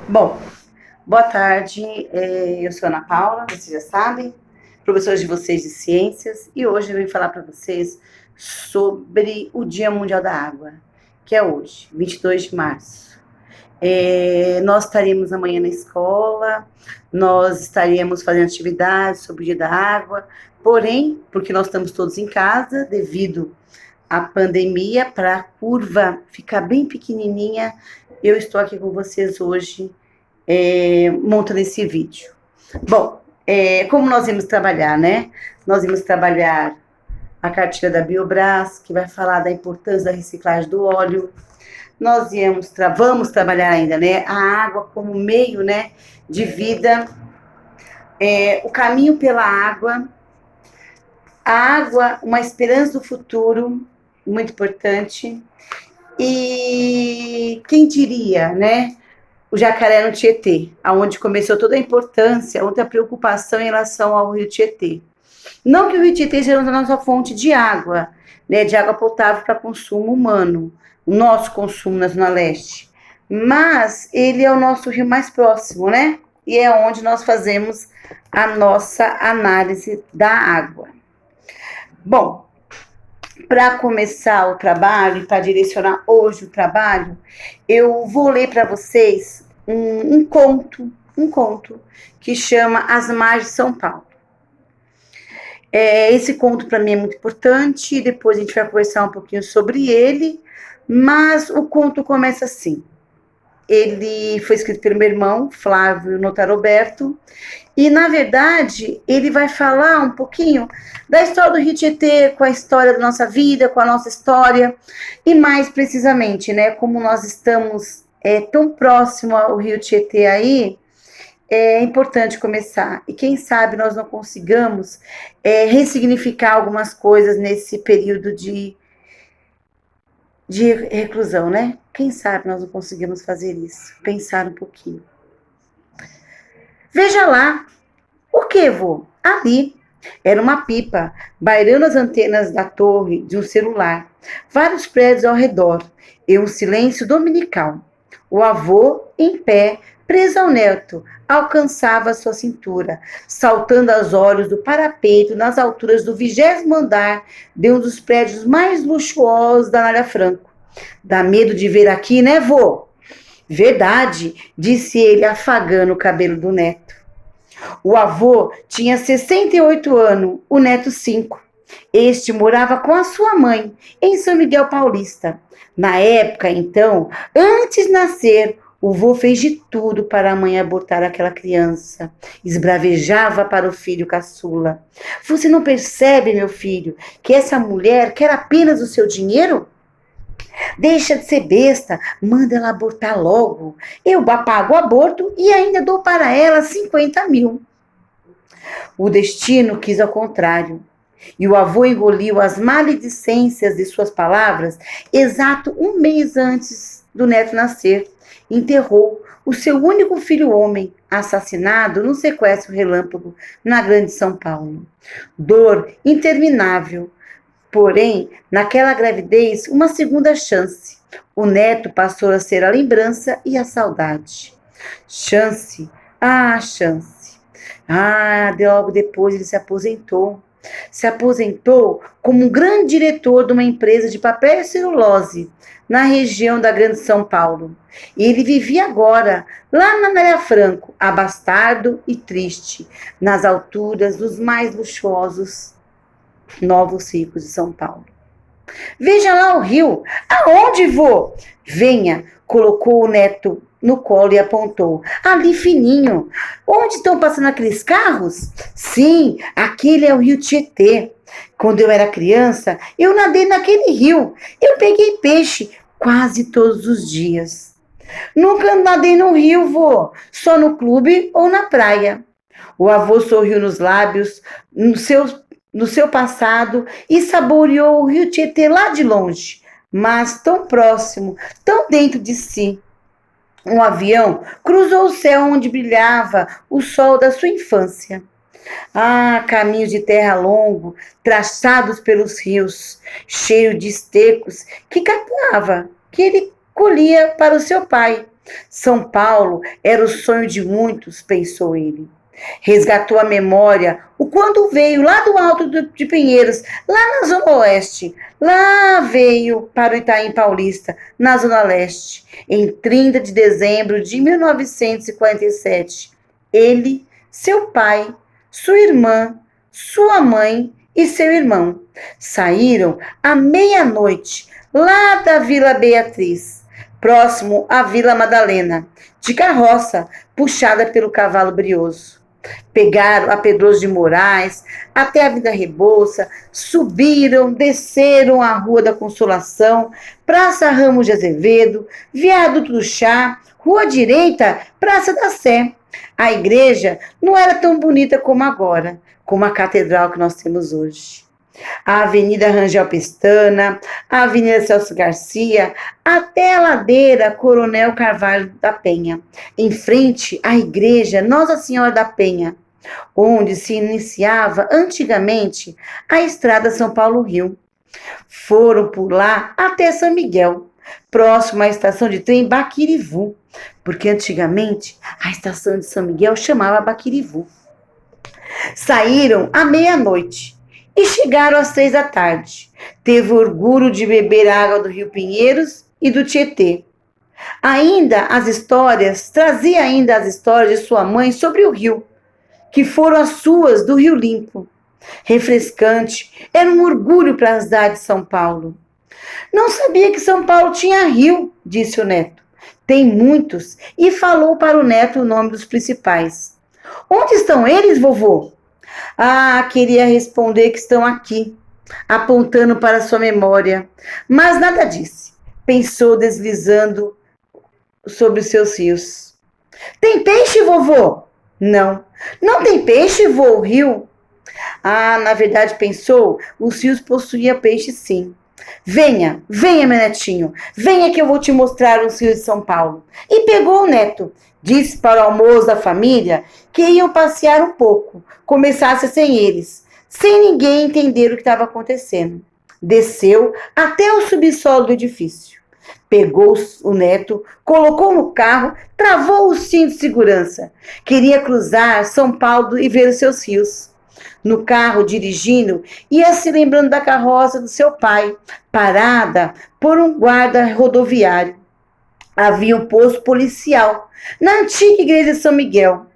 Bom, boa tarde. Eu sou Ana Paula, vocês já sabem, professora de vocês de ciências, e hoje eu vim falar para vocês sobre o Dia Mundial da Água, que é hoje, 22 de março. Nós estaremos amanhã na escola, nós estaremos fazendo atividades sobre o Dia da Água, porém, porque nós estamos todos em casa, devido à pandemia, para a curva ficar bem pequenininha, eu estou aqui com vocês hoje montando esse vídeo. Bom, como nós vamos trabalhar, né? Nós vamos trabalhar a cartilha da Biobras, que vai falar da importância da reciclagem do óleo. Nós vamos trabalhar ainda, né? A água como meio, né, de vida, o caminho pela água, a água, uma esperança do futuro, muito importante. E quem diria, né? O Jacaré no Tietê, aonde começou toda a importância, toda a preocupação em relação ao rio Tietê. Não que o rio Tietê seja a nossa fonte de água, né, de água potável para consumo humano, o nosso consumo na Zona Leste, mas ele é o nosso rio mais próximo, né? E é onde nós fazemos a nossa análise da água. Bom, para começar o trabalho e para direcionar hoje o trabalho, eu vou ler para vocês um conto que chama As Margens de São Paulo. Esse conto para mim é muito importante, depois a gente vai conversar um pouquinho sobre ele, mas o conto começa assim. Ele foi escrito pelo meu irmão, Flávio Notaroberto, e, na verdade, ele vai falar um pouquinho da história do Rio Tietê, com a história da nossa vida, com a nossa história, e mais precisamente, né, como nós estamos tão próximo ao Rio Tietê aí, é importante começar. E quem sabe nós não consigamos ressignificar algumas coisas nesse período de reclusão, né? Quem sabe nós não conseguimos fazer isso, pensar um pouquinho. Veja lá, o que, vô? Ali era uma pipa, bairando as antenas da torre de um celular, vários prédios ao redor, e um silêncio dominical. O avô, em pé, preso ao neto, alcançava sua cintura, saltando aos olhos do parapeito nas alturas do 20º andar de um dos prédios mais luxuosos da Anália Franco. Dá medo de ver aqui, né, vô? Verdade, disse ele, afagando o cabelo do neto. O avô tinha 68 anos, o neto 5. Este morava com a sua mãe, em São Miguel Paulista. Na época, então, antes de nascer, o vô fez de tudo para a mãe abortar aquela criança. Esbravejava para o filho caçula. Você não percebe, meu filho, que essa mulher quer apenas o seu dinheiro? Deixa de ser besta, manda ela abortar logo. Eu pago o aborto e ainda dou para ela 50 mil. O destino quis ao contrário. E o avô engoliu as maledicências de suas palavras exato um mês antes do neto nascer. Enterrou o seu único filho homem, assassinado num sequestro relâmpago na Grande São Paulo. Dor interminável. Porém, naquela gravidez, uma segunda chance. O neto passou a ser a lembrança e a saudade. Chance, chance. Logo depois ele se aposentou. Se aposentou como um grande diretor de uma empresa de papel e celulose na região da Grande São Paulo. E ele vivia agora, lá na Anália Franco, abastado e triste, nas alturas dos mais luxuosos novos ricos de São Paulo. Veja lá o rio. Aonde vou? Venha, colocou o neto no colo e apontou. Ali fininho. Onde estão passando aqueles carros? Sim, aquele é o rio Tietê. Quando eu era criança, eu nadei naquele rio. Eu peguei peixe quase todos os dias. Nunca nadei no rio, vô. Só no clube ou na praia. O avô sorriu nos lábios, no seu passado e saboreou o rio Tietê lá de longe, mas tão próximo, tão dentro de si. Um avião cruzou o céu onde brilhava o sol da sua infância. Caminhos de terra longo, traçados pelos rios, cheios de estecos, que captava, que ele colhia para o seu pai. São Paulo era o sonho de muitos, pensou ele. Resgatou a memória o quando veio lá do alto de Pinheiros, lá na Zona Oeste. Lá veio para o Itaim Paulista, na Zona Leste, em 30 de dezembro de 1947. Ele, seu pai, sua irmã, sua mãe e seu irmão saíram à meia-noite lá da Vila Beatriz, próximo à Vila Madalena, de carroça puxada pelo cavalo brioso. Pegaram a Pedroso de Moraes até a Vida Rebouça, subiram, desceram a Rua da Consolação, Praça Ramos de Azevedo, Viaduto do Chá, Rua Direita, Praça da Sé. A igreja não era tão bonita como agora, como a catedral que nós temos hoje. A Avenida Rangel Pestana, a Avenida Celso Garcia, até a ladeira Coronel Carvalho da Penha, em frente à igreja Nossa Senhora da Penha, onde se iniciava antigamente a estrada São Paulo-Rio. Foram por lá até São Miguel, próximo à estação de trem Baquirivu, porque antigamente a estação de São Miguel chamava Baquirivu. Saíram à meia-noite e chegaram às 3 da tarde. Teve orgulho de beber água do Rio Pinheiros e do Tietê. Trazia ainda as histórias de sua mãe sobre o rio, que foram as suas do Rio Limpo. Refrescante, era um orgulho para a cidade de São Paulo. Não sabia que São Paulo tinha rio, disse o neto. Tem muitos, e falou para o neto o nome dos principais. Onde estão eles, vovô? Ah, queria responder que estão aqui, apontando para sua memória, mas nada disse. Pensou deslizando sobre os seus rios. Tem peixe, vovô? Não. Não tem peixe, vô, o rio? Ah, na verdade, pensou, os rios possuíam peixe, sim. Venha, venha, meu netinho, venha que eu vou te mostrar os rios de São Paulo. E pegou o neto, disse para o almoço da família que iam passear um pouco, começasse sem eles, sem ninguém entender o que estava acontecendo. Desceu até o subsolo do edifício. Pegou o neto, colocou no carro, travou o cinto de segurança. Queria cruzar São Paulo e ver os seus rios. No carro, dirigindo, ia se lembrando da carroça do seu pai, parada por um guarda rodoviário. Havia um posto policial na antiga igreja de São Miguel.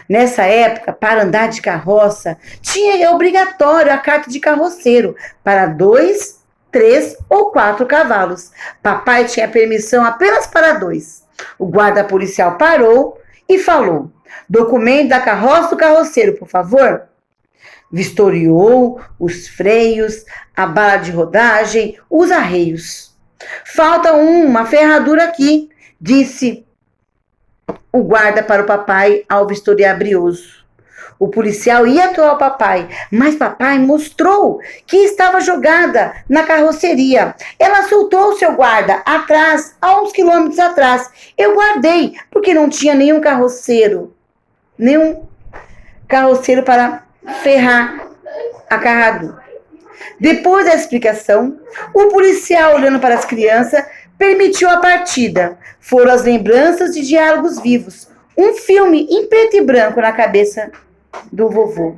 Nessa época, para andar de carroça, tinha obrigatório a carta de carroceiro para 2, 3 ou 4 cavalos. Papai tinha permissão apenas para 2. O guarda policial parou e falou: documento da carroça do carroceiro, por favor. Vistoriou os freios, a bala de rodagem, os arreios. Falta uma ferradura aqui, disse o guarda para o papai ao vistoriar brioso. O policial ia atuar ao papai, mas papai mostrou que estava jogada na carroceria. Ela soltou o seu guarda atrás, a uns quilômetros atrás. Eu guardei, porque não tinha nenhum carroceiro para ferrar a carradura. Depois da explicação, o policial, olhando para as crianças, permitiu a partida. Foram as lembranças de diálogos vivos, um filme em preto e branco na cabeça do vovô.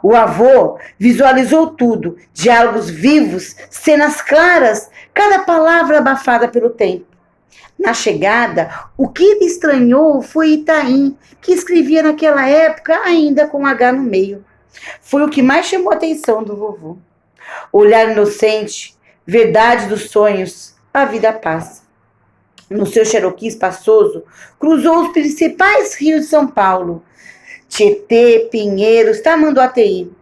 O avô visualizou tudo, diálogos vivos, cenas claras, cada palavra abafada pelo tempo. Na chegada, o que lhe estranhou foi Itaim, que escrevia naquela época ainda com H no meio. Foi o que mais chamou a atenção do vovô. Olhar inocente, verdade dos sonhos, a vida passa. No seu Cherokee espaçoso, cruzou os principais rios de São Paulo: Tietê, Pinheiros, Tamanduateí.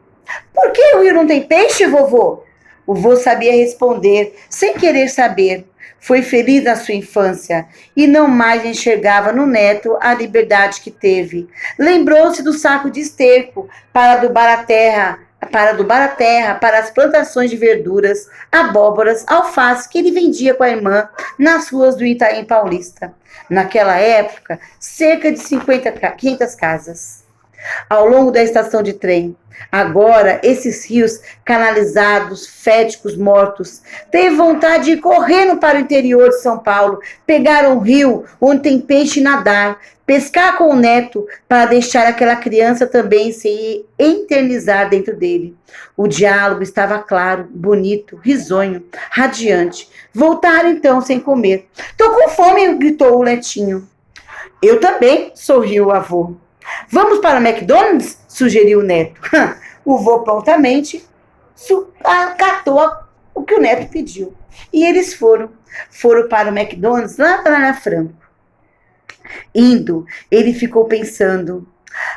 Por que o rio não tem peixe, vovô? O vô sabia responder, sem querer saber. Foi feliz na sua infância e não mais enxergava no neto a liberdade que teve. Lembrou-se do saco de esterco para adubar a terra, para as plantações de verduras, abóboras, alface que ele vendia com a irmã nas ruas do Itaim Paulista. Naquela época, cerca de 500 casas. ao longo da estação de trem. Agora, esses rios canalizados, féticos, mortos, têm vontade de ir correndo para o interior de São Paulo, pegar um rio onde tem peixe e nadar, pescar com o neto para deixar aquela criança também se eternizar dentro dele. O diálogo estava claro, bonito, risonho, radiante. Voltaram então sem comer. Tô com fome, gritou o Letinho. Eu também, sorriu o avô. Vamos para o McDonald's? Sugeriu o neto. O vô prontamente acatou o que o neto pediu. E eles foram para o McDonald's lá na Franco. Indo, ele ficou pensando: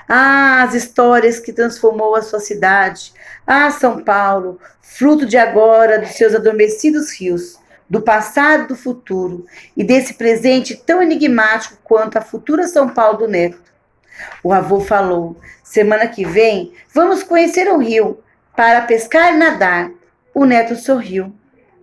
ah, as histórias que transformou a sua cidade. Ah, São Paulo, fruto de agora dos seus adormecidos rios, do passado e do futuro, e desse presente tão enigmático quanto a futura São Paulo do neto. O avô falou: semana que vem vamos conhecer o rio para pescar e nadar. O neto sorriu,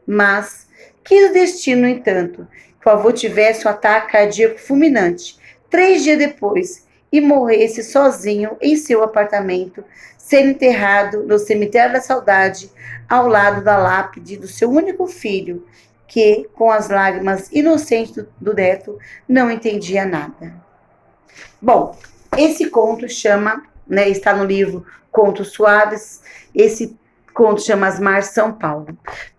mas quis o destino, no entanto, que o avô tivesse um ataque cardíaco fulminante 3 dias depois e morresse sozinho em seu apartamento, sendo enterrado no cemitério da saudade, ao lado da lápide do seu único filho, que, com as lágrimas inocentes do neto, não entendia nada. Bom, esse conto chama, está no livro Contos Suaves, esse conto chama As Margens de São Paulo.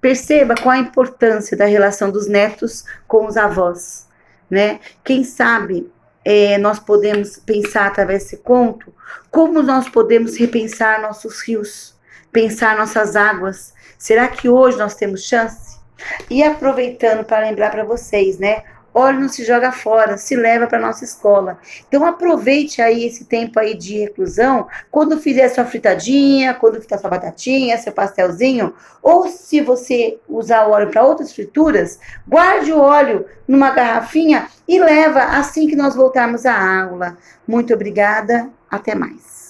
Perceba qual a importância da relação dos netos com os avós, né? Quem sabe nós podemos pensar através desse conto como nós podemos repensar nossos rios, pensar nossas águas. Será que hoje nós temos chance? E aproveitando para lembrar para vocês, né? Óleo não se joga fora, se leva para nossa escola. Então aproveite aí esse tempo aí de reclusão, quando fizer sua fritadinha, quando fizer sua batatinha, seu pastelzinho, ou se você usar o óleo para outras frituras, guarde o óleo numa garrafinha e leva assim que nós voltarmos à aula. Muito obrigada, até mais.